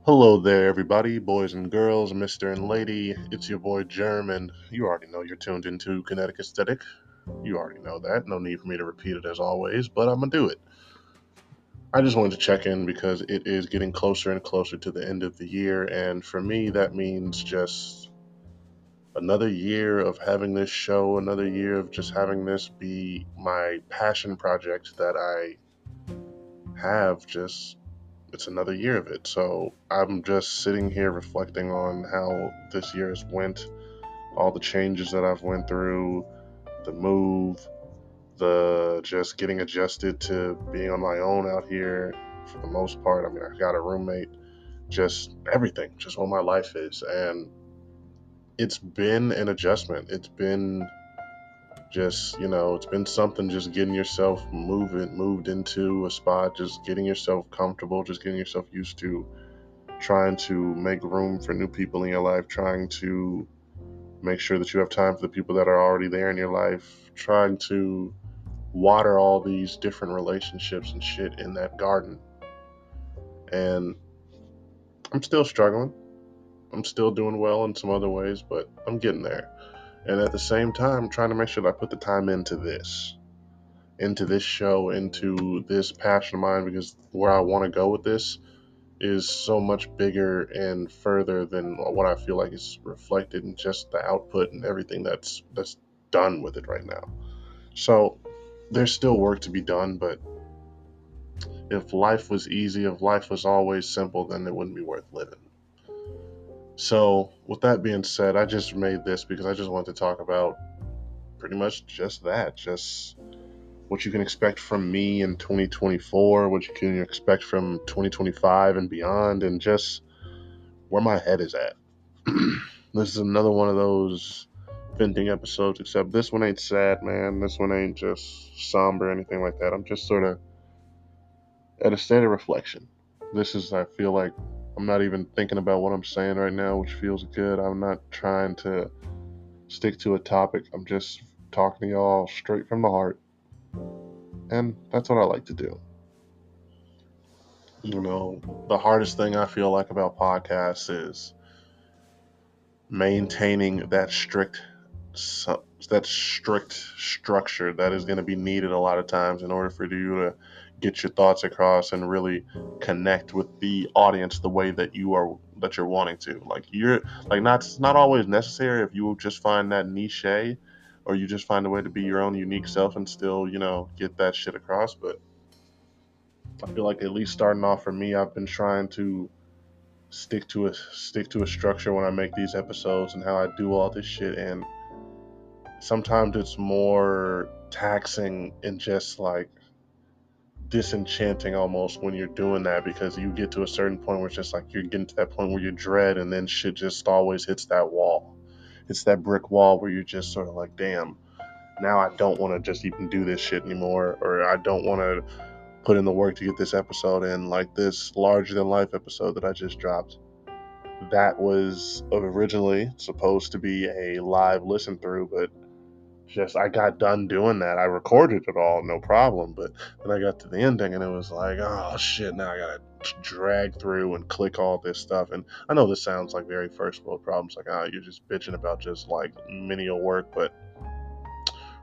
Hello there, everybody, boys and girls, Mr. and Lady. It's your boy Germ, and you already know you're tuned into Kinetic Aesthetic. You already know that. No need for me to repeat it as always, but I'm gonna do it. I just wanted to check in because it is getting closer and closer to the end of the year, and for me, that means just another year of having this show, another year of just having this be my passion project that I have just it's another year of it. So I'm just sitting here reflecting on how this year has went, all the changes that I've went through, the move, the just getting adjusted to being on my own out here for the most part. I mean, I got a roommate, just everything, just what my life is. And it's been an adjustment. It's been just, it's been something just getting yourself moved into a spot, just getting yourself comfortable, just getting yourself used to trying to make room for new people in your life, trying to make sure that you have time for the people that are already there in your life, trying to water all these different relationships and shit in that garden. And I'm still struggling. I'm still doing well in some other ways, but I'm getting there. And at the same time, I'm trying to make sure that I put the time into this show, into this passion of mine, because where I want to go with this is so much bigger and further than what I feel like is reflected in just the output and everything that's done with it right now. So there's still work to be done, but if life was easy, if life was always simple, then it wouldn't be worth living. So with that being said, I just made this because I just wanted to talk about pretty much just that, just what you can expect from me in 2024, what you can expect from 2025 and beyond, and just where my head is at. This is another one of those venting episodes, except this one ain't sad, man. This one ain't just somber or anything like that. I'm just sort of at a state of reflection. I feel like I'm not even thinking about what I'm saying right now, which feels good. I'm not trying to stick to a topic. I'm just talking to y'all straight from the heart. And that's what I like to do. The hardest thing I feel like about podcasts is maintaining that strict structure that is going to be needed a lot of times in order for you to get your thoughts across and really connect with the audience the way that you're wanting to. Like you're like not it's not always necessary if you just find that niche or you just find a way to be your own unique self and still get that shit across. But I feel like at least starting off for me, I've been trying to stick to a structure when I make these episodes and how I do all this shit. And sometimes it's more taxing and just like disenchanting almost when you're doing that, because you get to a certain point where it's just like you're getting to that point where you dread, and then shit just always hits that wall. It's that brick wall where you're just sort of like, damn, now I don't want to just even do this shit anymore, or I don't want to put in the work to get this episode in, like this larger than life episode that I just dropped. That was originally supposed to be a live listen through, but just I got done doing that. I recorded it all, no problem. But then I got to the ending and it was like, oh shit, now I gotta drag through and click all this stuff. And I know this sounds like very first world problems, like, oh, you're just bitching about just like menial work. But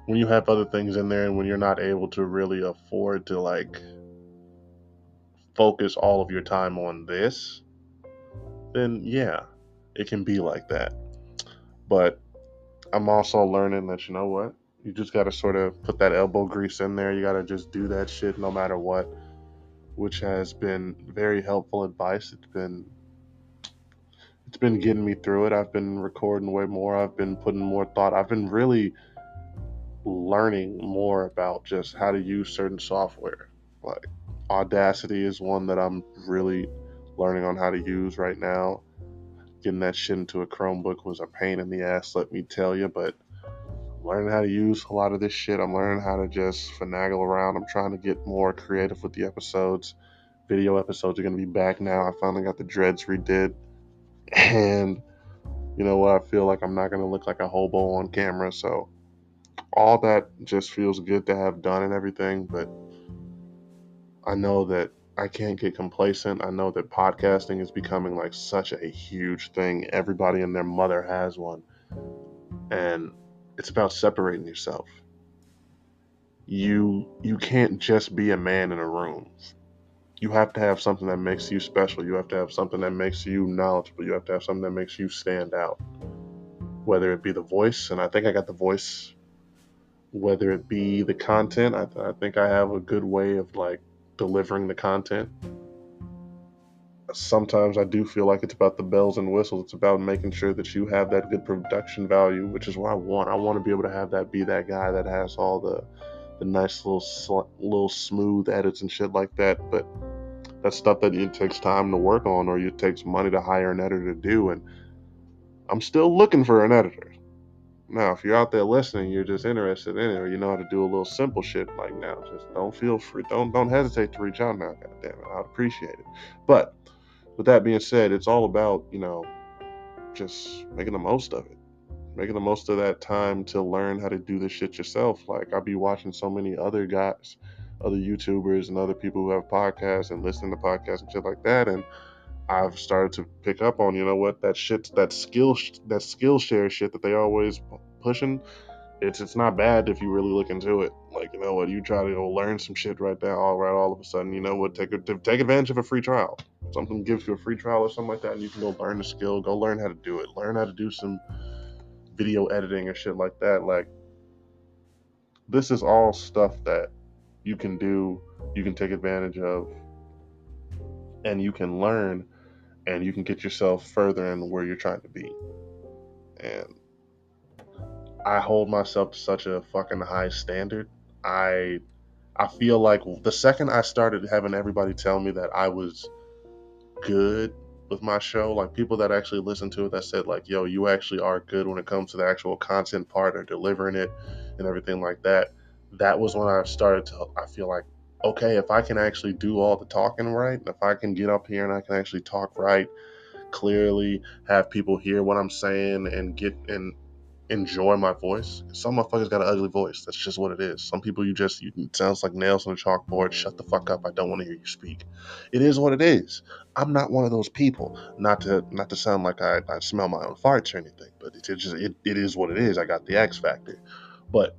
when you have other things in there and when you're not able to really afford to like focus all of your time on this, then yeah, it can be like that. But I'm also learning that, you know what, you just got to sort of put that elbow grease in there. You got to just do that shit no matter what, which has been very helpful advice. It's been getting me through it. I've been recording way more. I've been putting more thought. I've been really learning more about just how to use certain software. Like Audacity is one that I'm really learning on how to use right now. Getting that shit into a Chromebook was a pain in the ass, let me tell you, but learning how to use a lot of this shit. I'm learning how to just finagle around. I'm trying to get more creative with the episodes. Video episodes are going to be back now. I finally got the dreads redid. And you know what? I feel like I'm not going to look like a hobo on camera. So all that just feels good to have done and everything. But I know that I can't get complacent. I know that podcasting is becoming like such a huge thing. Everybody and their mother has one. And it's about separating yourself. You can't just be a man in a room. You have to have something that makes you special. You have to have something that makes you knowledgeable. You have to have something that makes you stand out. Whether it be the voice, and I think I got the voice. Whether it be the content, I think I have a good way of like delivering the content. Sometimes I do feel like it's about the bells and whistles. It's about making sure that you have that good production value, which is what I want. I want to be able to have that be that guy that has all the nice little smooth edits and shit like that. But that's stuff that it takes time to work on, or it takes money to hire an editor to do. And I'm still looking for an editor. Now, if you're out there listening, you're just interested in it, or you know how to do a little simple shit like now, just don't feel free. Don't hesitate to reach out now. God damn it, I'd appreciate it. But with that being said, it's all about just making the most of it, making the most of that time to learn how to do this shit yourself. Like I'll be watching so many other guys, other YouTubers, and other people who have podcasts and listening to podcasts and shit like that, and I've started to pick up on, you know what, that shit, that skill share shit that they always pushing. It's not bad if you really look into it. Like, you know what, you try to go learn some shit right there, all of a sudden, you know what, take advantage of a free trial. Something gives you a free trial or something like that, and you can go learn the skill, go learn how to do it, learn how to do some video editing or shit like that. Like, this is all stuff that you can do, you can take advantage of, and you can learn, and you can get yourself further in where you're trying to be. And I hold myself to such a fucking high standard. I I feel like the second I started having everybody tell me that I was good with my show, like people that actually listened to it that said like, yo, you actually are good when it comes to the actual content part or delivering it and everything like that. That was when I started to, I feel like, okay, if I can actually do all the talking right, if I can get up here and I can actually talk right, clearly, have people hear what I'm saying and get and enjoy my voice. Some motherfuckers got an ugly voice. That's just what it is. Some people it sounds like nails on a chalkboard. Shut the fuck up. I don't want to hear you speak. It is what it is. I'm not one of those people. Not to sound like I smell my own farts or anything, but it is what it is. I got the X factor. But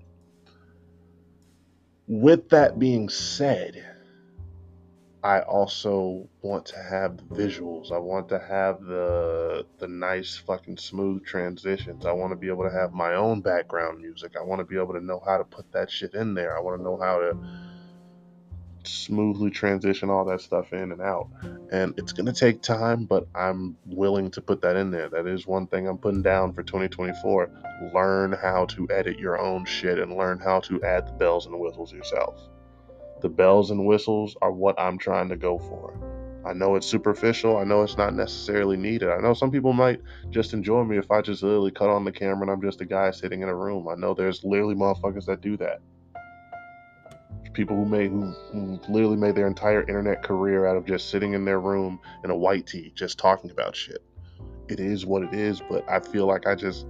with that being said, I also want to have the visuals. I want to have the nice fucking smooth transitions. I want to be able to have my own background music. I want to be able to know how to put that shit in there. I want to know how to smoothly transition all that stuff in and out. And it's going to take time, but I'm willing to put that in there. That is one thing I'm putting down for 2024. Learn how to edit your own shit and learn how to add the bells and whistles yourself. The bells and whistles are what I'm trying to go for. I know it's superficial. I know it's not necessarily needed. I know some people might just enjoy me if I just literally cut on the camera and I'm just a guy sitting in a room. I know there's literally motherfuckers that do that. People who literally made their entire internet career out of just sitting in their room in a white tee, just talking about shit. It is what it is, but I feel like it's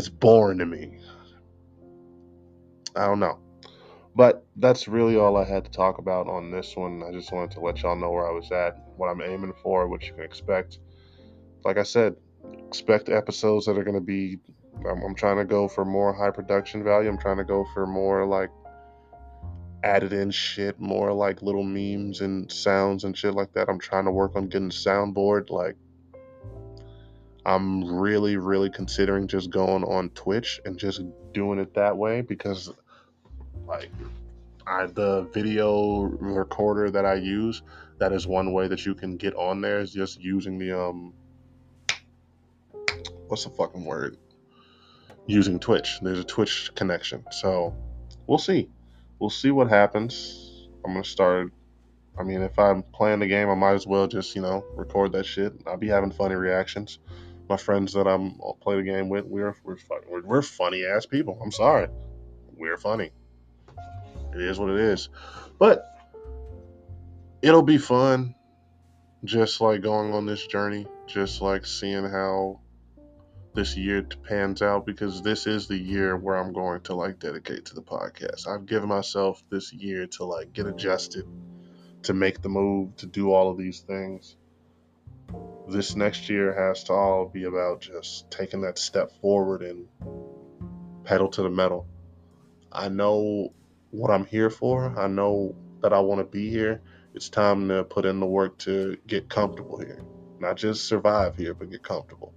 boring to me. I don't know. But that's really all I had to talk about on this one. I just wanted to let y'all know where I was at, what I'm aiming for, what you can expect. Like I said, expect episodes that are going to be. I'm trying to go for more high production value. I'm trying to go for more like added in shit, more like little memes and sounds and shit like that. I'm trying to work on getting a soundboard. Like, I'm really, really considering just going on Twitch and just doing it that way because, like, the video recorder that I use, that is one way that you can get on there, is just using the what's the fucking word? Using Twitch. There's a Twitch connection. So we'll see. We'll see what happens. I'm gonna start. I mean, if I'm playing the game, I might as well just record that shit. I'll be having funny reactions. My friends that I'm play the game with, we're funny ass people. I'm sorry, we're funny. It is what it is. But it'll be fun, just like going on this journey, just like seeing how this year pans out, because this is the year where I'm going to like dedicate to the podcast. I've given myself this year to like get adjusted, to make the move, to do all of these things. This next year has to all be about just taking that step forward and pedal to the metal. I know what I'm here for. I know that I want to be here. It's time to put in the work to get comfortable here. Not just survive here, but get comfortable.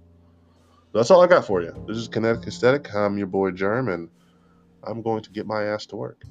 That's all I got for you. This is Kinetic Aesthetic. I'm your boy Germ, and I'm going to get my ass to work.